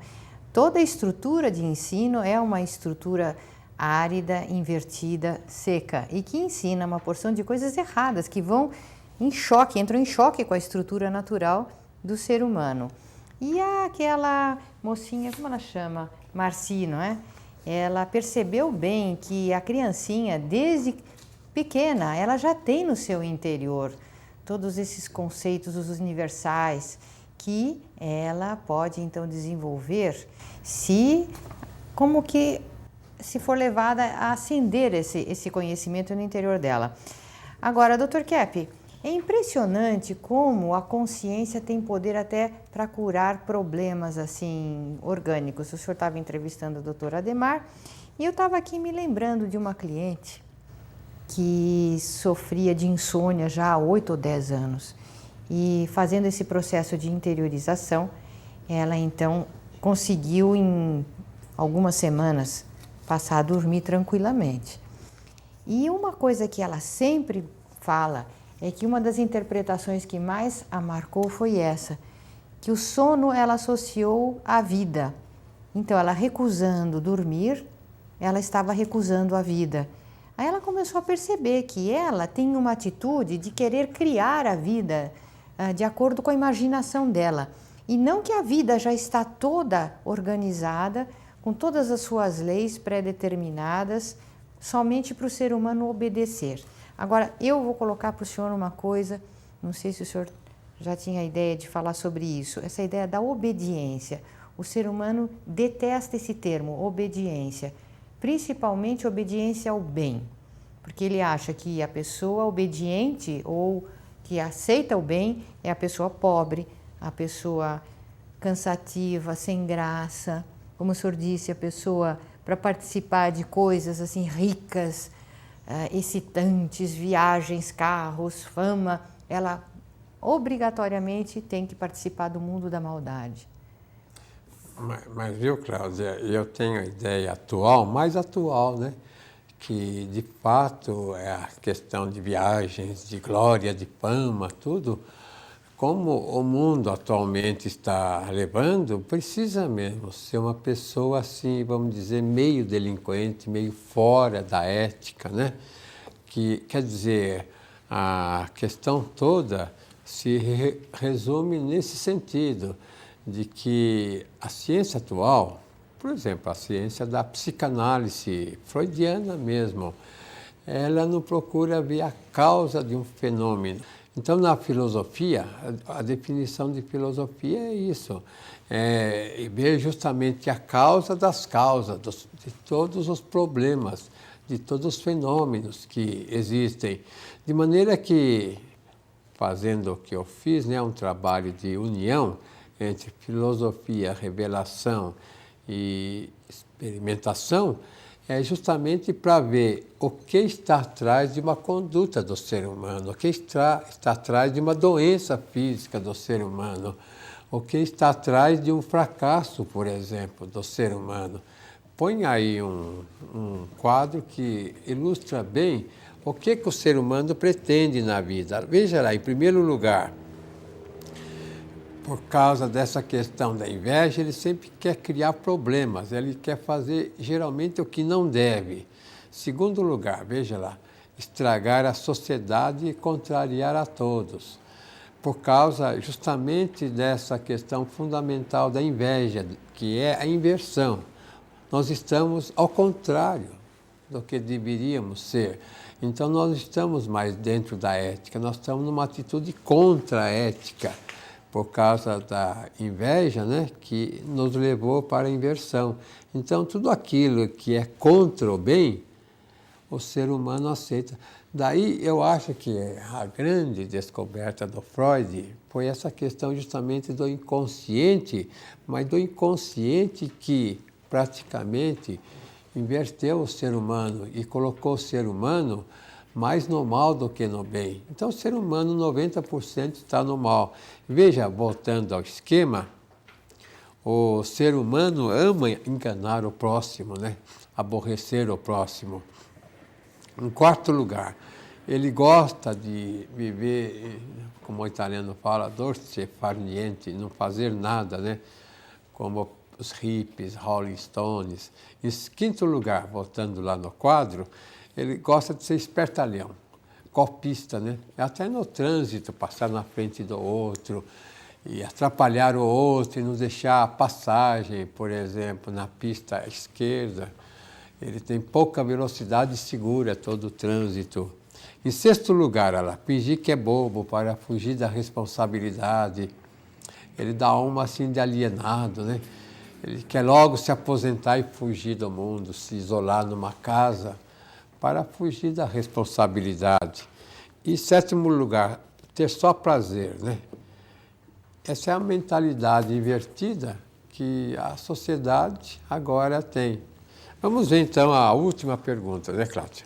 Toda a estrutura de ensino é uma estrutura árida, invertida, seca e que ensina uma porção de coisas erradas que vão em choque, entram em choque com a estrutura natural do ser humano. E aquela mocinha, como ela chama? Marci, não é? Ela percebeu bem que a criancinha, desde pequena, ela já tem no seu interior todos esses conceitos universais que ela pode então desenvolver se for levada a acender esse conhecimento no interior dela. Agora, Dr. Kepper, é impressionante como a consciência tem poder até para curar problemas assim orgânicos. O senhor estava entrevistando o Dr. Ademar e eu estava aqui me lembrando de uma cliente que sofria de insônia já há 8 ou 10 anos. E fazendo esse processo de interiorização, ela então conseguiu em algumas semanas passar a dormir tranquilamente. E uma coisa que ela sempre fala é que uma das interpretações que mais a marcou foi essa, que o sono ela associou à vida. Então, ela recusando dormir, ela estava recusando a vida. Aí ela começou a perceber que ela tem uma atitude de querer criar a vida de acordo com a imaginação dela. E não que a vida já está toda organizada, com todas as suas leis pré-determinadas, somente para o ser humano obedecer. Agora, eu vou colocar para o senhor uma coisa, não sei se o senhor já tinha a ideia de falar sobre isso, essa ideia da obediência. O ser humano detesta esse termo, obediência, principalmente obediência ao bem, porque ele acha que a pessoa obediente ou que aceita o bem é a pessoa pobre, a pessoa cansativa, sem graça, como o senhor disse, a pessoa para participar de coisas assim ricas, excitantes, viagens, carros, fama, ela obrigatoriamente tem que participar do mundo da maldade. Mas viu, Cláudia, eu tenho a ideia atual, mais atual, né? Que de fato é a questão de viagens, de glória, de fama, tudo, como o mundo atualmente está levando, precisa mesmo ser uma pessoa assim, vamos dizer, meio delinquente, meio fora da ética, né? Que, quer dizer, a questão toda se resume nesse sentido, de que a ciência atual, por exemplo, a ciência da psicanálise freudiana mesmo, ela não procura ver a causa de um fenômeno. Então, na filosofia, a definição de filosofia é isso, ver justamente a causa das causas, de todos os problemas, de todos os fenômenos que existem. De maneira que, fazendo o que eu fiz, né, um trabalho de união entre filosofia, revelação e experimentação, é justamente para ver o que está atrás de uma conduta do ser humano, o que está atrás de uma doença física do ser humano, o que está atrás de um fracasso, por exemplo, do ser humano. Põe aí um quadro que ilustra bem o que o ser humano pretende na vida. Veja lá, em primeiro lugar, por causa dessa questão da inveja, ele sempre quer criar problemas, ele quer fazer geralmente o que não deve. Segundo lugar, veja lá, estragar a sociedade e contrariar a todos, por causa justamente dessa questão fundamental da inveja, que é a inversão. Nós estamos ao contrário do que deveríamos ser. Então, nós não estamos mais dentro da ética, nós estamos numa atitude contra a ética, por causa da inveja, né, que nos levou para a inversão. Então, tudo aquilo que é contra o bem, o ser humano aceita. Daí, eu acho que a grande descoberta do Freud foi essa questão justamente do inconsciente, mas do inconsciente que praticamente inverteu o ser humano e colocou o ser humano mais no mal do que no bem. Então, o ser humano, 90% está no mal. Veja, voltando ao esquema, o ser humano ama enganar o próximo, né? Aborrecer o próximo. Em quarto lugar, ele gosta de viver, como o italiano fala, dolce far niente, não fazer nada, né? Como os hippies, Rolling Stones. Em quinto lugar, voltando lá no quadro, ele gosta de ser espertalhão, copista, né? Até no trânsito, passar na frente do outro e atrapalhar o outro e não deixar a passagem, por exemplo, na pista à esquerda. Ele tem pouca velocidade e segura todo o trânsito. Em sexto lugar, ela fingir que é bobo para fugir da responsabilidade. Ele dá uma assim de alienado, né? Ele quer logo se aposentar e fugir do mundo, se isolar numa casa, para fugir da responsabilidade. E, sétimo lugar, ter só prazer, né? Essa é a mentalidade invertida que a sociedade agora tem. Vamos ver, então, a última pergunta, né, Cláudia?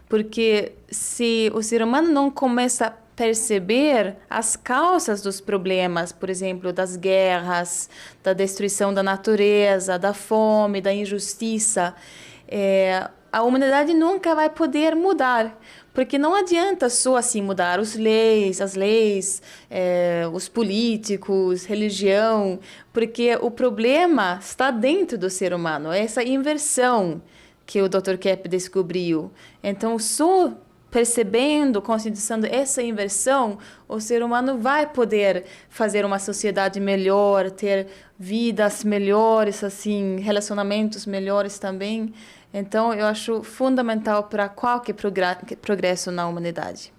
Porque se o ser humano não começa a perceber as causas dos problemas, por exemplo, das guerras, da destruição da natureza, da fome, da injustiça, a humanidade nunca vai poder mudar, porque não adianta só assim mudar as leis, os políticos, religião, porque o problema está dentro do ser humano, essa inversão que o Dr. Kepp descobriu. Então, só percebendo, conscientizando essa inversão, o ser humano vai poder fazer uma sociedade melhor, ter vidas melhores, assim, relacionamentos melhores também. Então, eu acho fundamental para qualquer progresso na humanidade.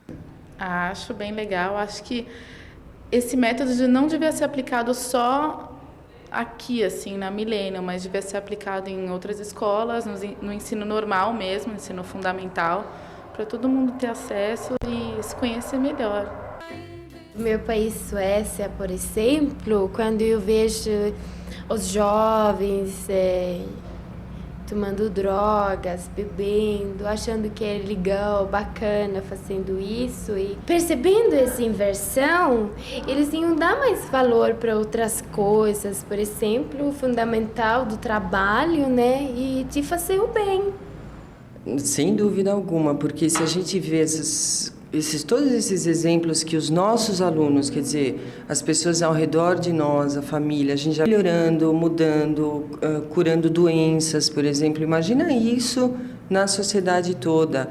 Acho bem legal. Acho que esse método não devia ser aplicado só aqui, assim, na Millennium, mas devia ser aplicado em outras escolas, no ensino normal mesmo, ensino fundamental, para todo mundo ter acesso e se conhecer melhor. No meu país, Suécia, por exemplo, quando eu vejo os jovens tomando drogas, bebendo, achando que é legal, bacana fazendo isso e percebendo essa inversão, eles iam dar mais valor para outras coisas, por exemplo, o fundamental do trabalho, né, e de fazer o bem. Sem dúvida alguma, porque se a gente vê todos esses exemplos que os nossos alunos, quer dizer, as pessoas ao redor de nós, a família, a gente já melhorando, mudando, curando doenças, por exemplo, imagina isso na sociedade toda.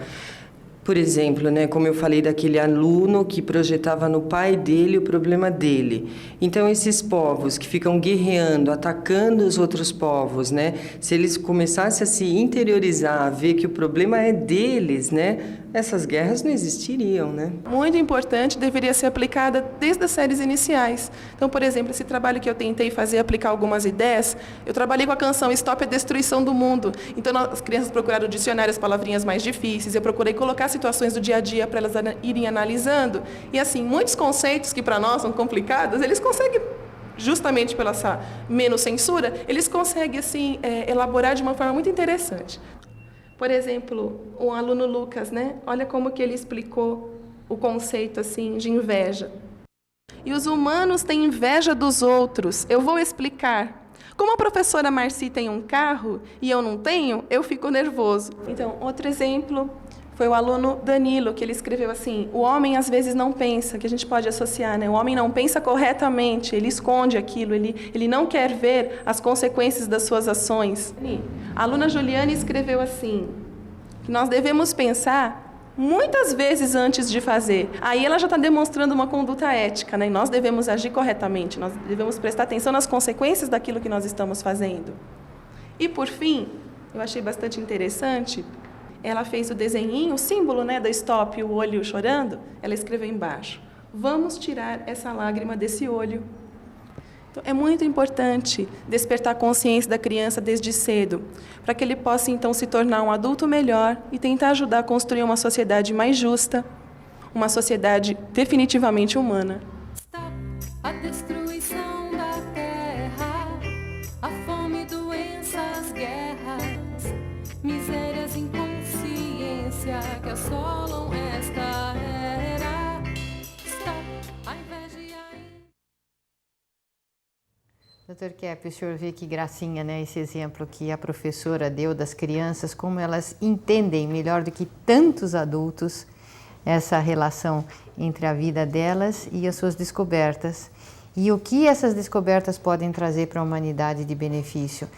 Por exemplo, né, como eu falei daquele aluno que projetava no pai dele o problema dele. Então, esses povos que ficam guerreando, atacando os outros povos, né, se eles começassem a se interiorizar, a ver que o problema é deles, né, essas guerras não existiriam, né? Muito importante, deveria ser aplicada desde as séries iniciais. Então, por exemplo, esse trabalho que eu tentei fazer, aplicar algumas ideias, eu trabalhei com a canção Stop a Destruição do Mundo. Então, as crianças procuraram dicionário, as palavrinhas mais difíceis, eu procurei colocar situações do dia a dia para elas irem analisando. E, assim, muitos conceitos que para nós são complicados, eles conseguem, justamente pela essa menos censura, eles conseguem, assim, elaborar de uma forma muito interessante. Por exemplo, o aluno Lucas, né? Olha como que ele explicou o conceito assim de inveja. E os humanos têm inveja dos outros. Eu vou explicar. Como a professora Marci tem um carro e eu não tenho, eu fico nervoso. Então, outro exemplo foi o aluno Danilo, que ele escreveu assim: o homem às vezes não pensa, que a gente pode associar, né? O homem não pensa corretamente, ele esconde aquilo, ele não quer ver as consequências das suas ações. A aluna Juliane escreveu assim, que nós devemos pensar muitas vezes antes de fazer. Aí ela já está demonstrando uma conduta ética, né? E nós devemos agir corretamente, nós devemos prestar atenção nas consequências daquilo que nós estamos fazendo. E, por fim, eu achei bastante interessante, ela fez o desenhinho, o símbolo, né, da stop, o olho chorando, ela escreveu embaixo: vamos tirar essa lágrima desse olho. Então, é muito importante despertar a consciência da criança desde cedo, para que ele possa, então, se tornar um adulto melhor e tentar ajudar a construir uma sociedade mais justa, uma sociedade definitivamente humana. A destruição da terra, a fome, doenças, guerras, misérias, inconsciência que assolam esta era. Stop, a inveja e a... Doutor Kepp, o senhor vê que gracinha, né, esse exemplo que a professora deu das crianças, como elas entendem melhor do que tantos adultos essa relação entre a vida delas e as suas descobertas. E o que essas descobertas podem trazer para a humanidade de benefício.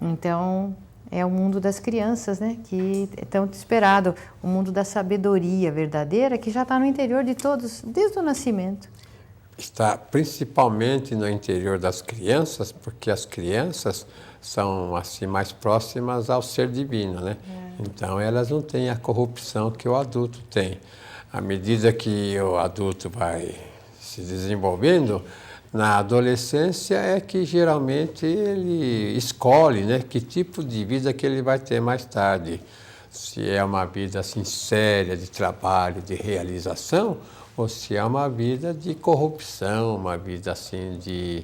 Então, é o mundo das crianças, né, que é tão esperado, o mundo da sabedoria verdadeira, que já está no interior de todos, desde o nascimento. Está principalmente no interior das crianças, porque as crianças são assim mais próximas ao ser divino, né? Então elas não têm a corrupção que o adulto tem. À medida que o adulto vai se desenvolvendo, na adolescência é que geralmente ele escolhe, né, que tipo de vida que ele vai ter mais tarde. Se é uma vida assim séria, de trabalho, de realização, ou se é uma vida de corrupção, uma vida assim de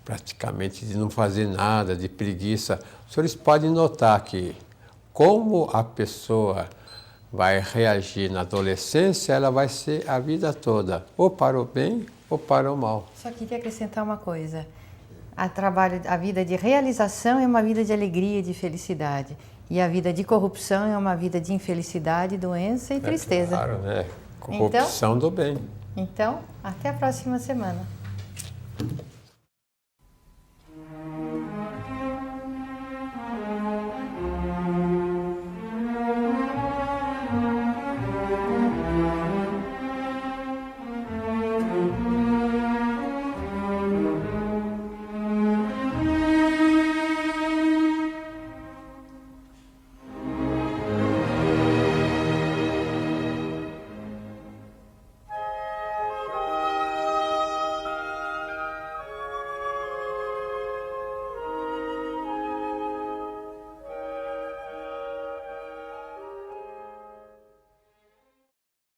praticamente de não fazer nada, de preguiça. Os senhores podem notar que como a pessoa vai reagir na adolescência, ela vai ser a vida toda, ou para o bem ou para o mal. Só queria acrescentar uma coisa. A vida de realização é uma vida de alegria e de felicidade. E a vida de corrupção é uma vida de infelicidade, doença e tristeza. Claro, né? Corrupção do bem. Então, até a próxima semana.